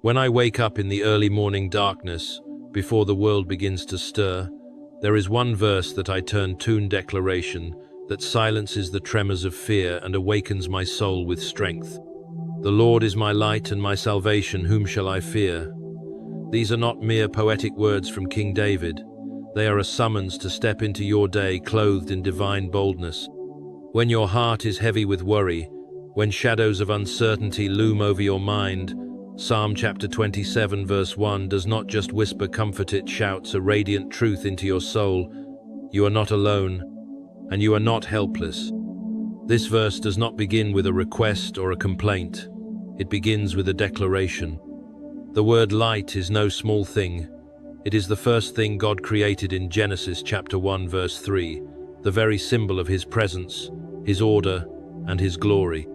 When I wake up in the early morning darkness, before the world begins to stir, there is one verse that I turn to in declaration that silences the tremors of fear and awakens my soul with strength. The Lord is my light and my salvation, whom shall I fear? These are not mere poetic words from King David. They are a summons to step into your day clothed in divine boldness. When your heart is heavy with worry, when shadows of uncertainty loom over your mind, Psalm chapter 27 verse 1 does not just whisper comfort, it shouts a radiant truth into your soul. You are not alone, and you are not helpless. This verse does not begin with a request or a complaint. It begins with a declaration. The word light is no small thing. It is the first thing God created in Genesis chapter 1 verse 3, the very symbol of His presence, His order, and His glory.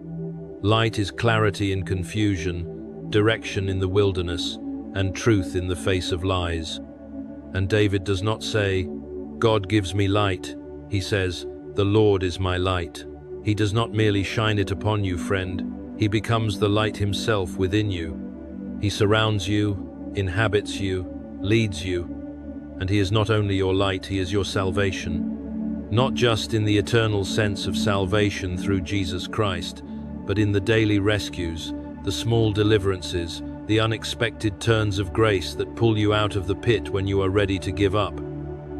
Light is clarity in confusion, direction in the wilderness, and truth in the face of lies. And David does not say, "God gives me light." He says, "The Lord is my light." He does not merely shine it upon you, friend. He becomes the light Himself within you. He surrounds you, inhabits you, leads you, and He is not only your light, He is your salvation. Not just in the eternal sense of salvation through Jesus Christ, but in the daily rescues, the small deliverances, the unexpected turns of grace that pull you out of the pit when you are ready to give up.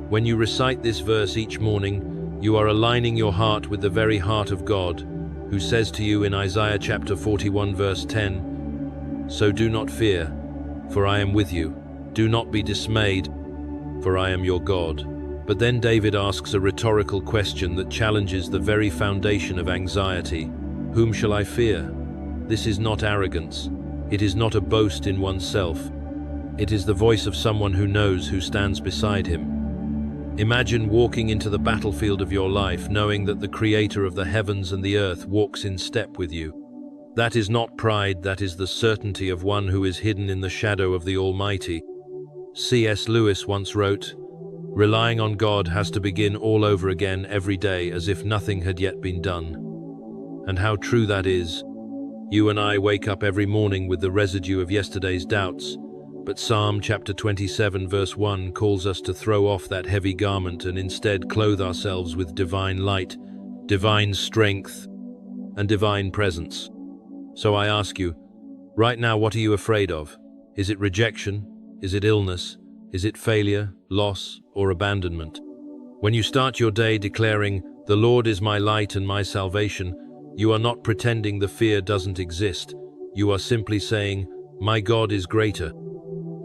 When you recite this verse each morning, you are aligning your heart with the very heart of God, who says to you in Isaiah chapter 41 verse 10, "So do not fear, for I am with you. Do not be dismayed, for I am your God." But then David asks a rhetorical question that challenges the very foundation of anxiety. Whom shall I fear? This is not arrogance. It is not a boast in oneself. It is the voice of someone who knows who stands beside him. Imagine walking into the battlefield of your life knowing that the Creator of the heavens and the earth walks in step with you. That is not pride, that is the certainty of one who is hidden in the shadow of the Almighty. C.S. Lewis once wrote, "Relying on God has to begin all over again every day as if nothing had yet been done." And how true that is. You and I wake up every morning with the residue of yesterday's doubts, but Psalm chapter 27 verse 1 calls us to throw off that heavy garment and instead clothe ourselves with divine light, divine strength, and divine presence. So I ask you, right now, what are you afraid of? Is it rejection? Is it illness? Is it failure, loss, or abandonment? When you start your day declaring, "The Lord is my light and my salvation," you are not pretending the fear doesn't exist. You are simply saying, "My God is greater."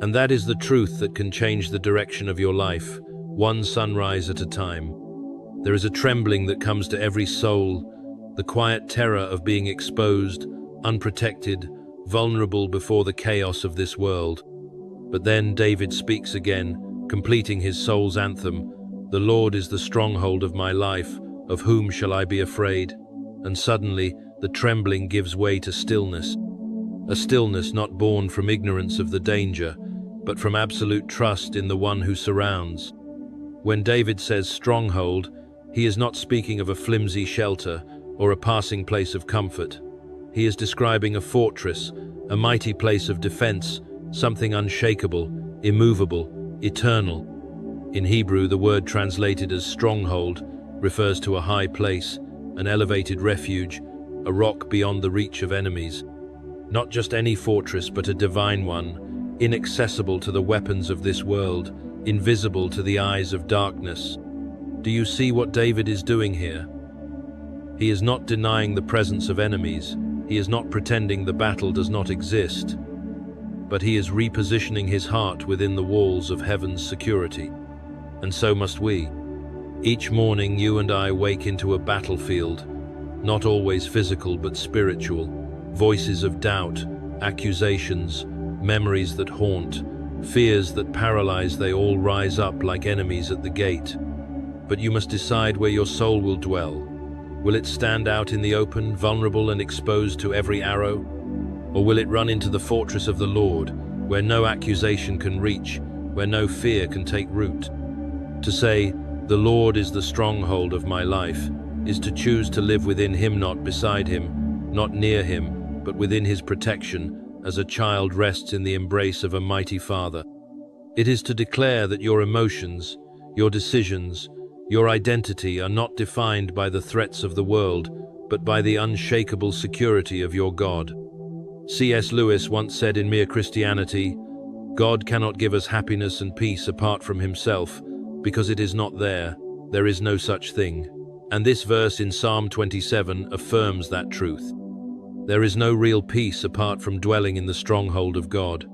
And that is the truth that can change the direction of your life, one sunrise at a time. There is a trembling that comes to every soul, the quiet terror of being exposed, unprotected, vulnerable before the chaos of this world. But then David speaks again, completing his soul's anthem, "The Lord is the stronghold of my life, of whom shall I be afraid?" And suddenly, the trembling gives way to stillness. A stillness not born from ignorance of the danger, but from absolute trust in the one who surrounds. When David says stronghold, he is not speaking of a flimsy shelter or a passing place of comfort. He is describing a fortress, a mighty place of defense, something unshakable, immovable, eternal. In Hebrew, the word translated as stronghold refers to a high place, an elevated refuge, a rock beyond the reach of enemies. Not just any fortress, but a divine one, inaccessible to the weapons of this world, invisible to the eyes of darkness. Do you see what David is doing here? He is not denying the presence of enemies. He is not pretending the battle does not exist. But he is repositioning his heart within the walls of heaven's security. And so must we. Each morning you and I wake into a battlefield, not always physical but spiritual. Voices of doubt, accusations, memories that haunt, fears that paralyze, they all rise up like enemies at the gate. But you must decide where your soul will dwell. Will it stand out in the open, vulnerable and exposed to every arrow? Or will it run into the fortress of the Lord, where no accusation can reach, where no fear can take root? To say, "The Lord is the stronghold of my life," is to choose to live within Him, not beside Him, not near Him, but within His protection, as a child rests in the embrace of a mighty father. It is to declare that your emotions, your decisions, your identity are not defined by the threats of the world, but by the unshakable security of your God. C.S. Lewis once said in Mere Christianity, "God cannot give us happiness and peace apart from himself, because it is not there. There is no such thing." And this verse in Psalm 27 affirms that truth. There is no real peace apart from dwelling in the stronghold of God.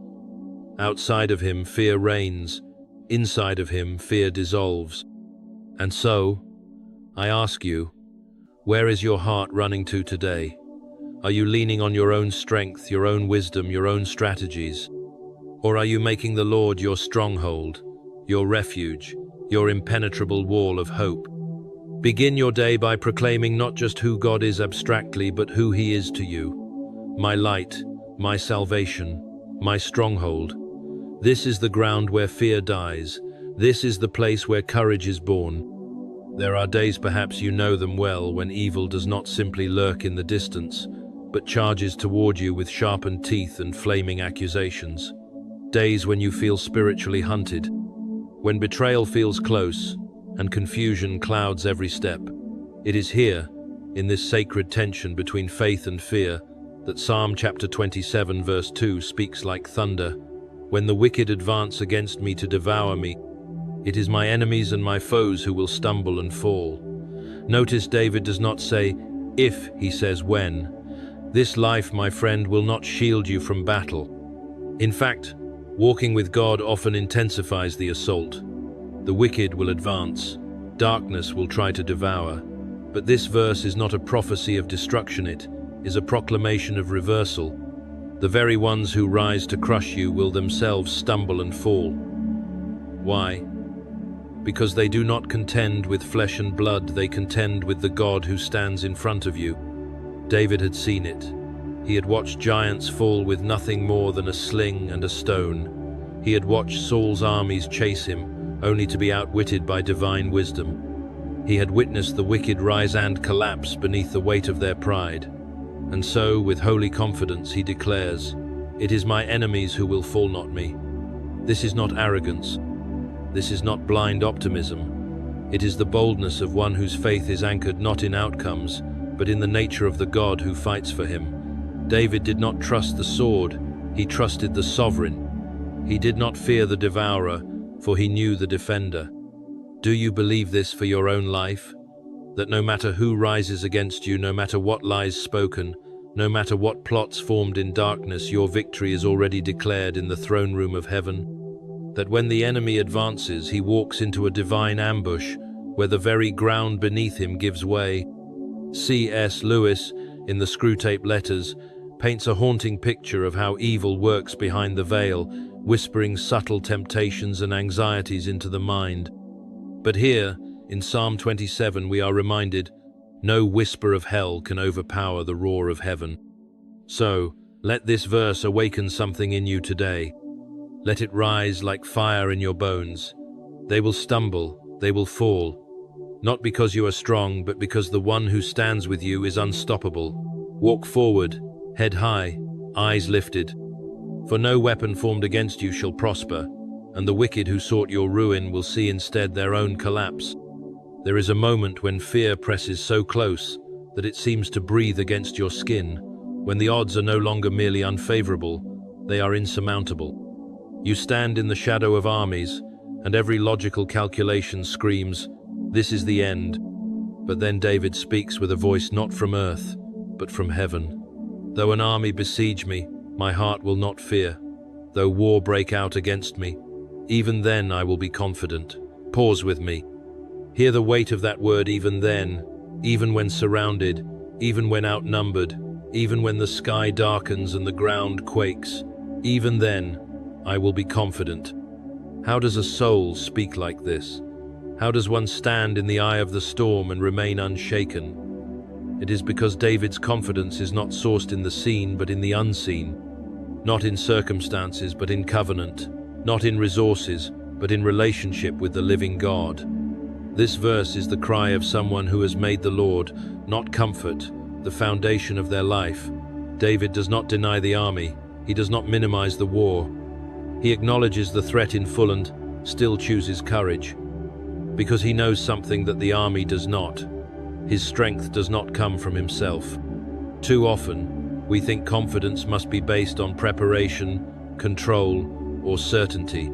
Outside of him, fear reigns. Inside of him, fear dissolves. And so, I ask you, where is your heart running to today? Are you leaning on your own strength, your own wisdom, your own strategies? Or are you making the Lord your stronghold, your refuge, your impenetrable wall of hope? Begin your day by proclaiming not just who God is abstractly, but who he is to you. My light, my salvation, my stronghold. This is the ground where fear dies. This is the place where courage is born. There are days, perhaps you know them well, when evil does not simply lurk in the distance, but charges toward you with sharpened teeth and flaming accusations. Days when you feel spiritually hunted, when betrayal feels close and confusion clouds every step. It is here, in this sacred tension between faith and fear, that Psalm chapter 27 verse 2 speaks like thunder. When the wicked advance against me to devour me, it is my enemies and my foes who will stumble and fall. Notice David does not say, if, he says when. This life, my friend, will not shield you from battle. In fact, walking with God often intensifies the assault. The wicked will advance, darkness will try to devour. But this verse is not a prophecy of destruction, it is a proclamation of reversal. The very ones who rise to crush you will themselves stumble and fall. Why? Because they do not contend with flesh and blood, they contend with the God who stands in front of you. David had seen it. He had watched giants fall with nothing more than a sling and a stone. He had watched Saul's armies chase him, only to be outwitted by divine wisdom. He had witnessed the wicked rise and collapse beneath the weight of their pride. And so, with holy confidence, he declares, "It is my enemies who will fall, not me." This is not arrogance. This is not blind optimism. It is the boldness of one whose faith is anchored not in outcomes, but in the nature of the God who fights for him. David did not trust the sword, he trusted the sovereign. He did not fear the devourer, for he knew the defender. Do you believe this for your own life? That no matter who rises against you, no matter what lies spoken, no matter what plots formed in darkness, your victory is already declared in the throne room of heaven? That when the enemy advances, he walks into a divine ambush, where the very ground beneath him gives way? C.S. Lewis, in the Screwtape Letters, paints a haunting picture of how evil works behind the veil, whispering subtle temptations and anxieties into the mind. But here, in Psalm 27, we are reminded, no whisper of hell can overpower the roar of heaven. So, let this verse awaken something in you today. Let it rise like fire in your bones. They will stumble, they will fall, not because you are strong, but because the one who stands with you is unstoppable. Walk forward, head high, eyes lifted. For no weapon formed against you shall prosper, and the wicked who sought your ruin will see instead their own collapse. There is a moment when fear presses so close that it seems to breathe against your skin, when the odds are no longer merely unfavorable, they are insurmountable. You stand in the shadow of armies, and every logical calculation screams, "This is the end." But then David speaks with a voice not from earth, but from heaven. "Though an army besiege me, my heart will not fear. Though war break out against me, even then I will be confident." Pause with me. Hear the weight of that word, even then, even when surrounded, even when outnumbered, even when the sky darkens and the ground quakes. Even then, I will be confident. How does a soul speak like this? How does one stand in the eye of the storm and remain unshaken? It is because David's confidence is not sourced in the seen but in the unseen, not in circumstances but in covenant, not in resources but in relationship with the living God. This verse is the cry of someone who has made the Lord, not comfort, the foundation of their life. David does not deny the army. He does not minimize the war. He acknowledges the threat in full and still chooses courage. Because he knows something that the army does not. His strength does not come from himself. Too often, we think confidence must be based on preparation, control, or certainty.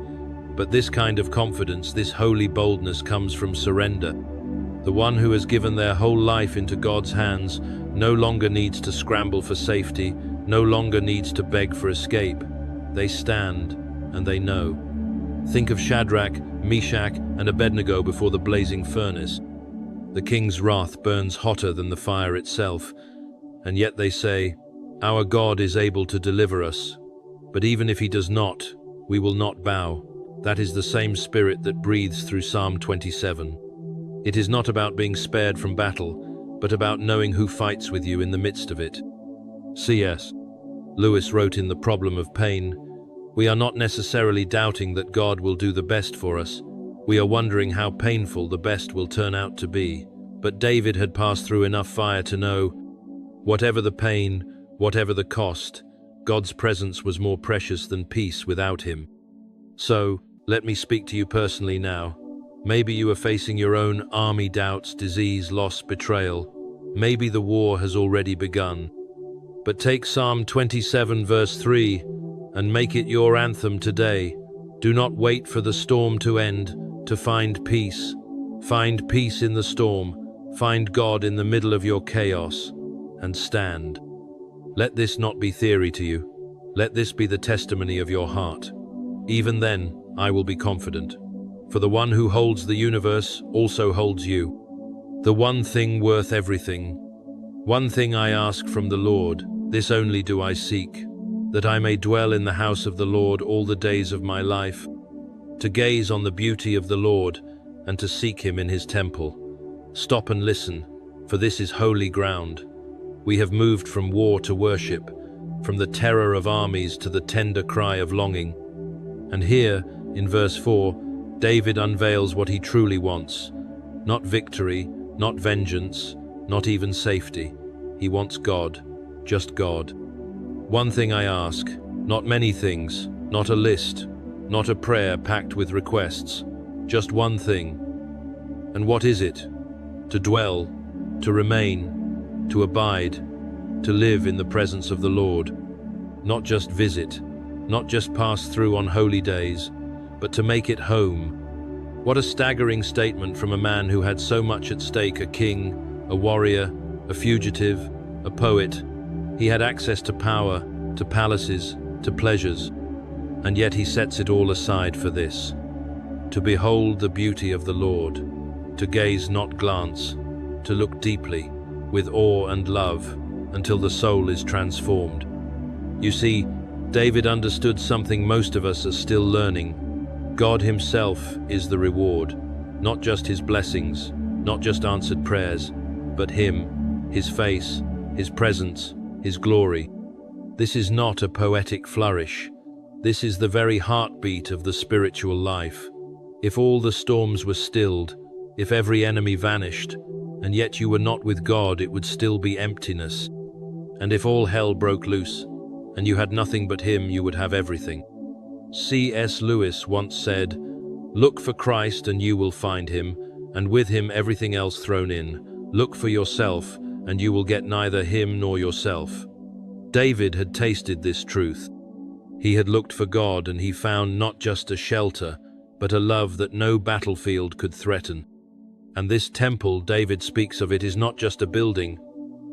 But this kind of confidence, this holy boldness, comes from surrender. The one who has given their whole life into God's hands no longer needs to scramble for safety, no longer needs to beg for escape. They stand, and they know. Think of Shadrach, Meshach, and Abednego before the blazing furnace. The king's wrath burns hotter than the fire itself, and yet they say, "Our God is able to deliver us. But even if he does not, we will not bow." That is the same spirit that breathes through Psalm 27. It is not about being spared from battle, but about knowing who fights with you in the midst of it. C.S. Lewis wrote in The Problem of Pain, "We are not necessarily doubting that God will do the best for us. We are wondering how painful the best will turn out to be." But David had passed through enough fire to know, whatever the pain, whatever the cost, God's presence was more precious than peace without him. So, let me speak to you personally now. Maybe you are facing your own army doubts, disease, loss, betrayal. Maybe the war has already begun. But take Psalm 27 verse 3 and make it your anthem today. Do not wait for the storm to end to find peace. Find peace in the storm. Find God in the middle of your chaos and stand. Let this not be theory to you. Let this be the testimony of your heart. Even then, I will be confident. For the one who holds the universe also holds you. The one thing worth everything. One thing I ask from the Lord, this only do I seek, that I may dwell in the house of the Lord all the days of my life, to gaze on the beauty of the Lord and to seek him in his temple. Stop and listen, for this is holy ground. We have moved from war to worship, from the terror of armies to the tender cry of longing. And here, in verse 4, David unveils what he truly wants. Not victory, not vengeance, not even safety. He wants God, just God. One thing I ask, not many things, not a list, not a prayer packed with requests, just one thing. And what is it? To dwell, to remain, to abide, to live in the presence of the Lord. Not just visit, not just pass through on holy days, but to make it home. What a staggering statement from a man who had so much at stake, a king, a warrior, a fugitive, a poet. He had access to power, to palaces, to pleasures, and yet he sets it all aside for this. To behold the beauty of the Lord, to gaze not glance, to look deeply, with awe and love, until the soul is transformed. You see, David understood something most of us are still learning. God himself is the reward, not just his blessings, not just answered prayers, but him, his face, his presence, his glory. This is not a poetic flourish. This is the very heartbeat of the spiritual life. If all the storms were stilled, if every enemy vanished, and yet you were not with God, it would still be emptiness. And if all hell broke loose, and you had nothing but him, you would have everything. C.S. Lewis once said, "Look for Christ and you will find him, and with him everything else thrown in. Look for yourself, and you will get neither him nor yourself." David had tasted this truth. He had looked for God, and he found not just a shelter, but a love that no battlefield could threaten. And this temple, David speaks of it, is not just a building.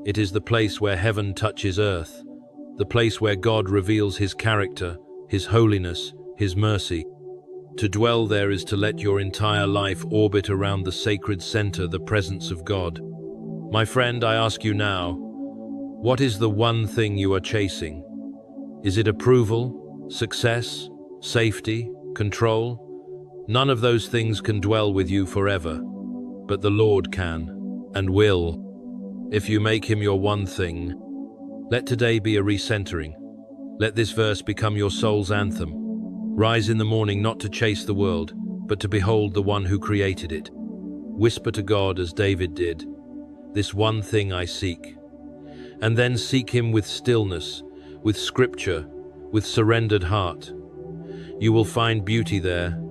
It is the place where heaven touches earth, the place where God reveals his character, his holiness, his mercy. To dwell there is to let your entire life orbit around the sacred center, the presence of God. My friend, I ask you now, what is the one thing you are chasing? Is it approval, success, safety, control? None of those things can dwell with you forever, but the Lord can and will, if you make him your one thing. Let today be a recentering. Let this verse become your soul's anthem. Rise in the morning not to chase the world, but to behold the one who created it. Whisper to God as David did, "This one thing I seek." And then seek him with stillness, with scripture, with surrendered heart. You will find beauty there.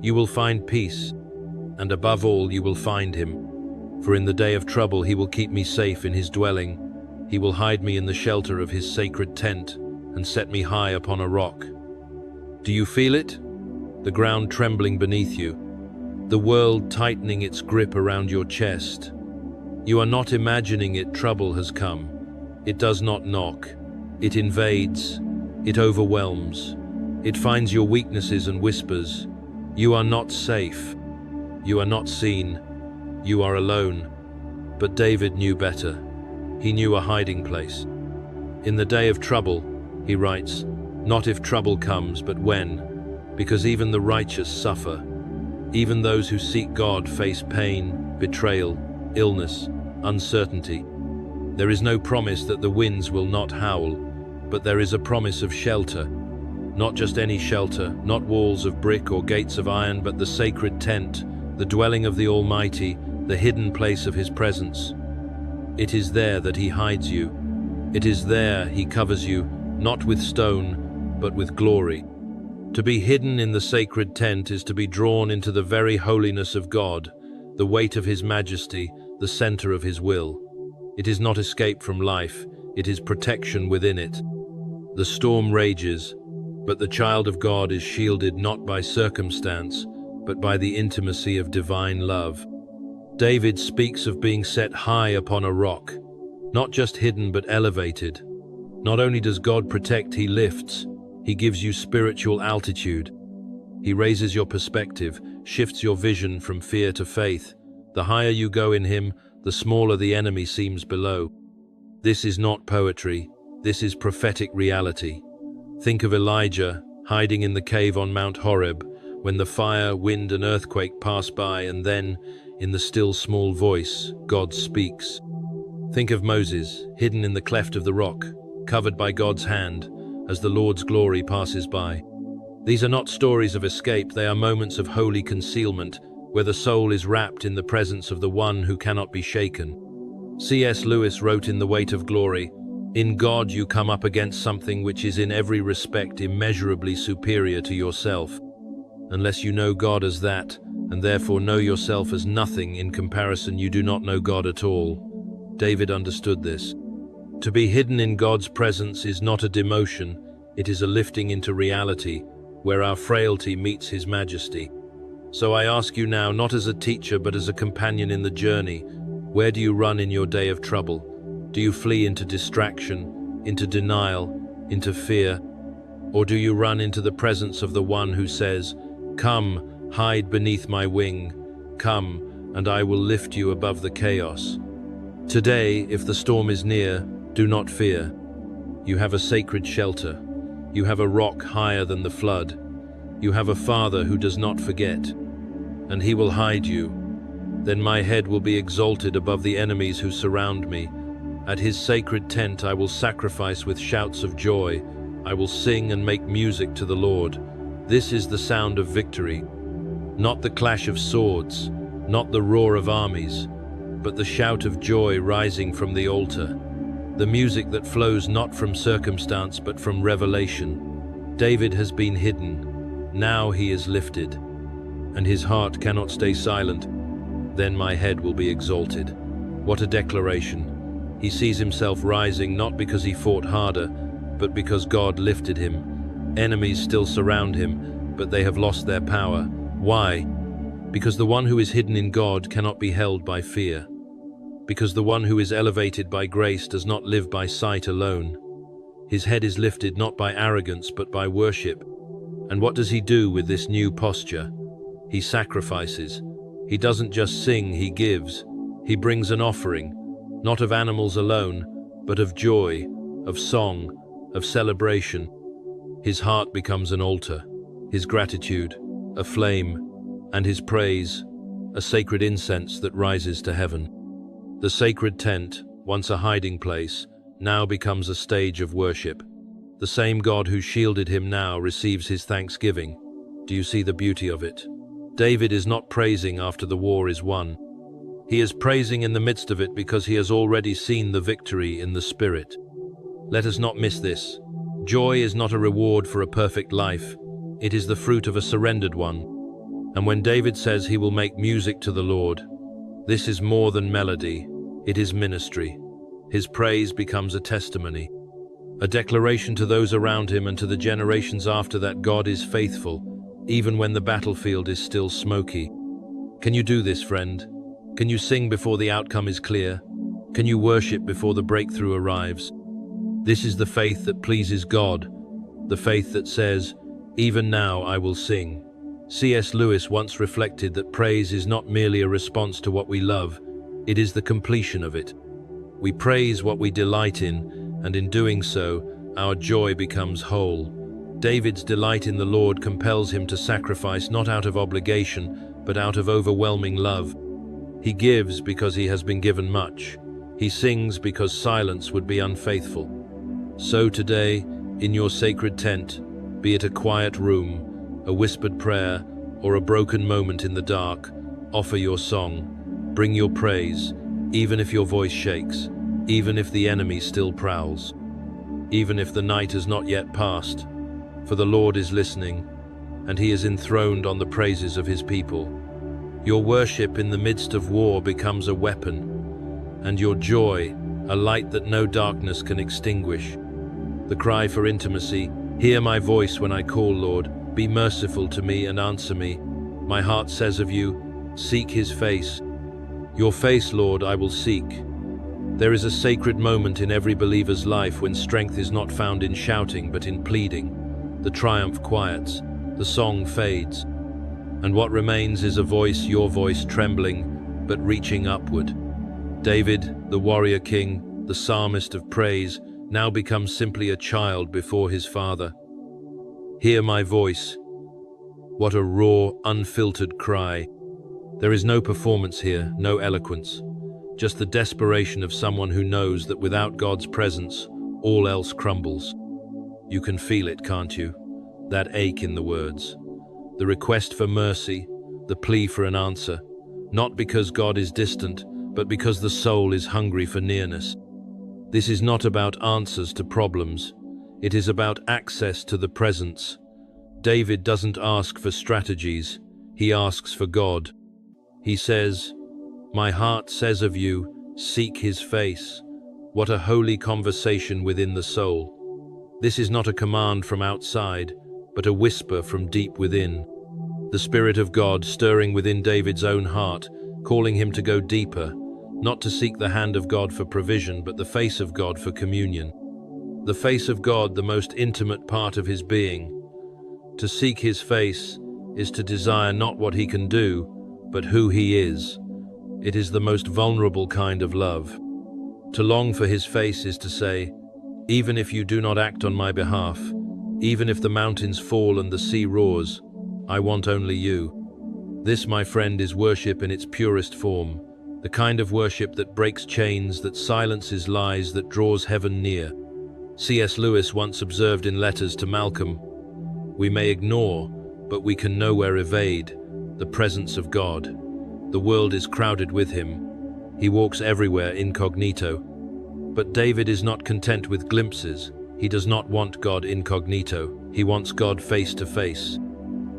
You will find peace. And above all, you will find him. For in the day of trouble, he will keep me safe in his dwelling. He will hide me in the shelter of his sacred tent and set me high upon a rock. Do you feel it? The ground trembling beneath you. The world tightening its grip around your chest. You are not imagining it. Trouble has come. It does not knock. It invades. It overwhelms. It finds your weaknesses and whispers, "You are not safe. You are not seen. You are alone." But David knew better. He knew a hiding place. In the day of trouble, he writes, "Not if trouble comes, but when, because even the righteous suffer. Even those who seek God face pain, betrayal, illness, uncertainty. There is no promise that the winds will not howl, but there is a promise of shelter. Not just any shelter, not walls of brick or gates of iron, but the sacred tent, the dwelling of the Almighty, the hidden place of his presence. It is there that he hides you. It is there he covers you, not with stone, but with glory. To be hidden in the sacred tent is to be drawn into the very holiness of God, the weight of his majesty, the center of his will. It is not escape from life, it is protection within it. The storm rages, but the child of God is shielded not by circumstance, but by the intimacy of divine love. David speaks of being set high upon a rock, not just hidden but elevated. Not only does God protect, he lifts. He gives you spiritual altitude. He raises your perspective, shifts your vision from fear to faith. The higher you go in him, the smaller the enemy seems below. This is not poetry. This is prophetic reality. Think of Elijah hiding in the cave on Mount Horeb, when the fire, wind, and earthquake pass by, and then, in the still small voice, God speaks. Think of Moses, hidden in the cleft of the rock, covered by God's hand, as the Lord's glory passes by. These are not stories of escape, they are moments of holy concealment, where the soul is wrapped in the presence of the one who cannot be shaken. C.S. Lewis wrote in The Weight of Glory, "In God you come up against something which is in every respect immeasurably superior to yourself. Unless you know God as that, and therefore know yourself as nothing in comparison, you do not know God at all." David understood this. To be hidden in God's presence is not a demotion, it is a lifting into reality, where our frailty meets his majesty. So I ask you now, not as a teacher but as a companion in the journey, where do you run in your day of trouble? Do you flee into distraction, into denial, into fear? Or do you run into the presence of the one who says, "Come, hide beneath my wing. Come, and I will lift you above the chaos." Today, if the storm is near, do not fear. You have a sacred shelter. You have a rock higher than the flood. You have a Father who does not forget, and he will hide you. Then my head will be exalted above the enemies who surround me. At his sacred tent I will sacrifice with shouts of joy. I will sing and make music to the Lord. This is the sound of victory. Not the clash of swords, not the roar of armies, but the shout of joy rising from the altar. The music that flows not from circumstance but from revelation. David has been hidden. Now he is lifted, and his heart cannot stay silent. Then my head will be exalted. What a declaration. He sees himself rising not because he fought harder, but because God lifted him. Enemies still surround him, but they have lost their power. Why? Because the one who is hidden in God cannot be held by fear. Because the one who is elevated by grace does not live by sight alone. His head is lifted not by arrogance but by worship. And what does he do with this new posture? He sacrifices. He doesn't just sing, he gives. He brings an offering, not of animals alone, but of joy, of song, of celebration. His heart becomes an altar, his gratitude, a flame, and his praise, a sacred incense that rises to heaven. The sacred tent, once a hiding place, now becomes a stage of worship. The same God who shielded him now receives his thanksgiving. Do you see the beauty of it? David is not praising after the war is won. He is praising in the midst of it because he has already seen the victory in the Spirit. Let us not miss this. Joy is not a reward for a perfect life. It is the fruit of a surrendered one. And when David says he will make music to the Lord, this is more than melody. It is ministry. His praise becomes a testimony, a declaration to those around him and to the generations after that God is faithful, even when the battlefield is still smoky. Can you do this, friend? Can you sing before the outcome is clear? Can you worship before the breakthrough arrives? This is the faith that pleases God, the faith that says, "Even now I will sing." C.S. Lewis once reflected that praise is not merely a response to what we love, it is the completion of it. We praise what we delight in, and in doing so, our joy becomes whole. David's delight in the Lord compels him to sacrifice not out of obligation, but out of overwhelming love. He gives because he has been given much. He sings because silence would be unfaithful. So today, in your sacred tent, be it a quiet room, a whispered prayer, or a broken moment in the dark, offer your song, bring your praise, even if your voice shakes, even if the enemy still prowls, even if the night has not yet passed, for the Lord is listening, and he is enthroned on the praises of his people. Your worship in the midst of war becomes a weapon, and your joy, a light that no darkness can extinguish. The cry for intimacy, "Hear my voice when I call, Lord, be merciful to me and answer me. My heart says of you, seek his face. Your face, Lord, I will seek." There is a sacred moment in every believer's life when strength is not found in shouting but in pleading. The triumph quiets, the song fades, and what remains is a voice, your voice, trembling but reaching upward. David, the warrior king, the psalmist of praise, now becomes simply a child before his father. Hear my voice. What a raw, unfiltered cry. There is no performance here, no eloquence, just the desperation of someone who knows that without God's presence, all else crumbles. You can feel it, can't you? That ache in the words. The request for mercy, the plea for an answer, not because God is distant, but because the soul is hungry for nearness. This is not about answers to problems. It is about access to the presence. David doesn't ask for strategies, he asks for God. He says, "My heart says of you, seek his face." What a holy conversation within the soul. This is not a command from outside, but a whisper from deep within. The Spirit of God stirring within David's own heart, calling him to go deeper, not to seek the hand of God for provision, but the face of God for communion. The face of God, the most intimate part of his being. To seek his face is to desire not what he can do, but who he is. It is the most vulnerable kind of love. To long for his face is to say, "Even if you do not act on my behalf, even if the mountains fall and the sea roars, I want only you." This, my friend, is worship in its purest form, the kind of worship that breaks chains, that silences lies, that draws heaven near. C.S. Lewis once observed in letters to Malcolm, "We may ignore, but we can nowhere evade, the presence of God. The world is crowded with him. He walks everywhere incognito." But David is not content with glimpses. He does not want God incognito. He wants God face to face.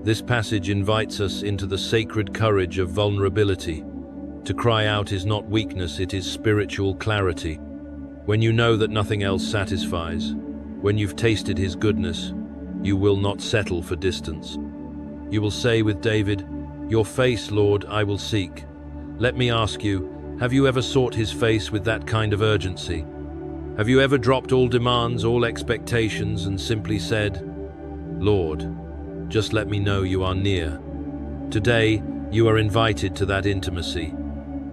This passage invites us into the sacred courage of vulnerability. To cry out is not weakness, it is spiritual clarity. When you know that nothing else satisfies, when you've tasted his goodness, you will not settle for distance. You will say with David, "Your face, Lord, I will seek." Let me ask you, have you ever sought his face with that kind of urgency? Have you ever dropped all demands, all expectations, and simply said, "Lord, just let me know you are near"? Today, you are invited to that intimacy.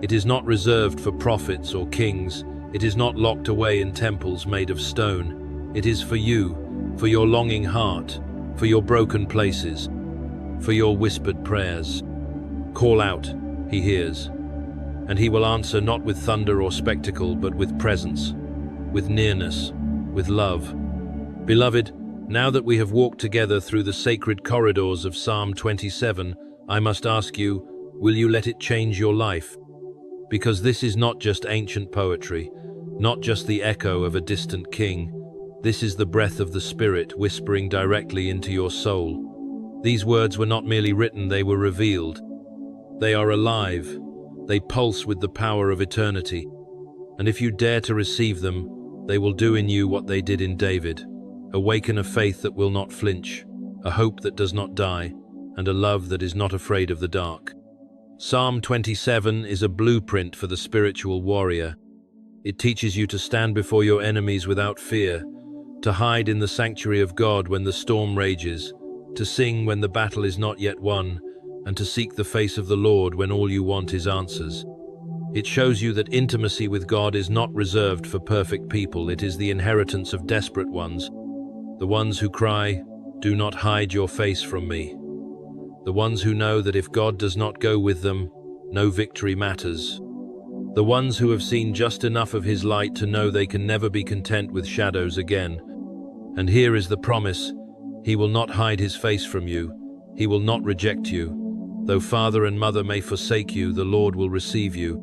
It is not reserved for prophets or kings. It is not locked away in temples made of stone. It is for you, for your longing heart, for your broken places, for your whispered prayers. Call out, he hears, and he will answer not with thunder or spectacle, but with presence, with nearness, with love. Beloved, now that we have walked together through the sacred corridors of Psalm 27, I must ask you, will you let it change your life? Because this is not just ancient poetry, not just the echo of a distant king. This is the breath of the Spirit whispering directly into your soul. These words were not merely written, they were revealed. They are alive. They pulse with the power of eternity. And if you dare to receive them, they will do in you what they did in David. Awaken a faith that will not flinch, a hope that does not die, and a love that is not afraid of the dark. Psalm 27 is a blueprint for the spiritual warrior. It teaches you to stand before your enemies without fear, to hide in the sanctuary of God when the storm rages, to sing when the battle is not yet won, and to seek the face of the Lord when all you want is answers. It shows you that intimacy with God is not reserved for perfect people, it is the inheritance of desperate ones, the ones who cry, "Do not hide your face from me." The ones who know that if God does not go with them, no victory matters. The ones who have seen just enough of His light to know they can never be content with shadows again. And here is the promise: He will not hide His face from you. He will not reject you. Though father and mother may forsake you, the Lord will receive you.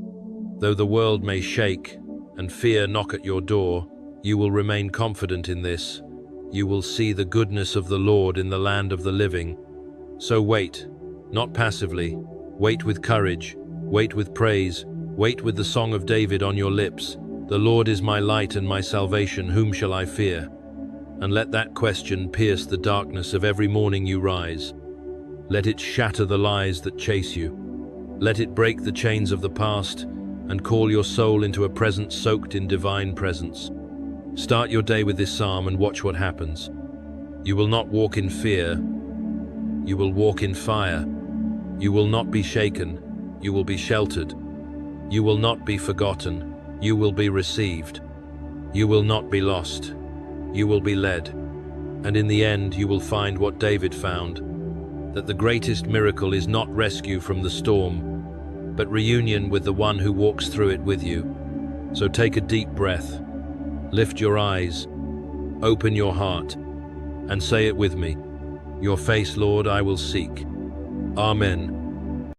Though the world may shake and fear knock at your door, you will remain confident in this. You will see the goodness of the Lord in the land of the living. So wait, not passively. Wait with courage. Wait with praise. Wait with the song of David on your lips. The Lord is my light and my salvation, whom shall I fear? And let that question pierce the darkness of every morning you rise. Let it shatter the lies that chase you. Let it break the chains of the past and call your soul into a present soaked in divine presence. Start your day with this psalm and watch what happens. You will not walk in fear. You will walk in fire. You will not be shaken. You will be sheltered. You will not be forgotten. You will be received. You will not be lost. You will be led. And in the end, you will find what David found, that the greatest miracle is not rescue from the storm, but reunion with the one who walks through it with you. So take a deep breath, lift your eyes, open your heart, and say it with me. Your face, Lord, I will seek. Amen.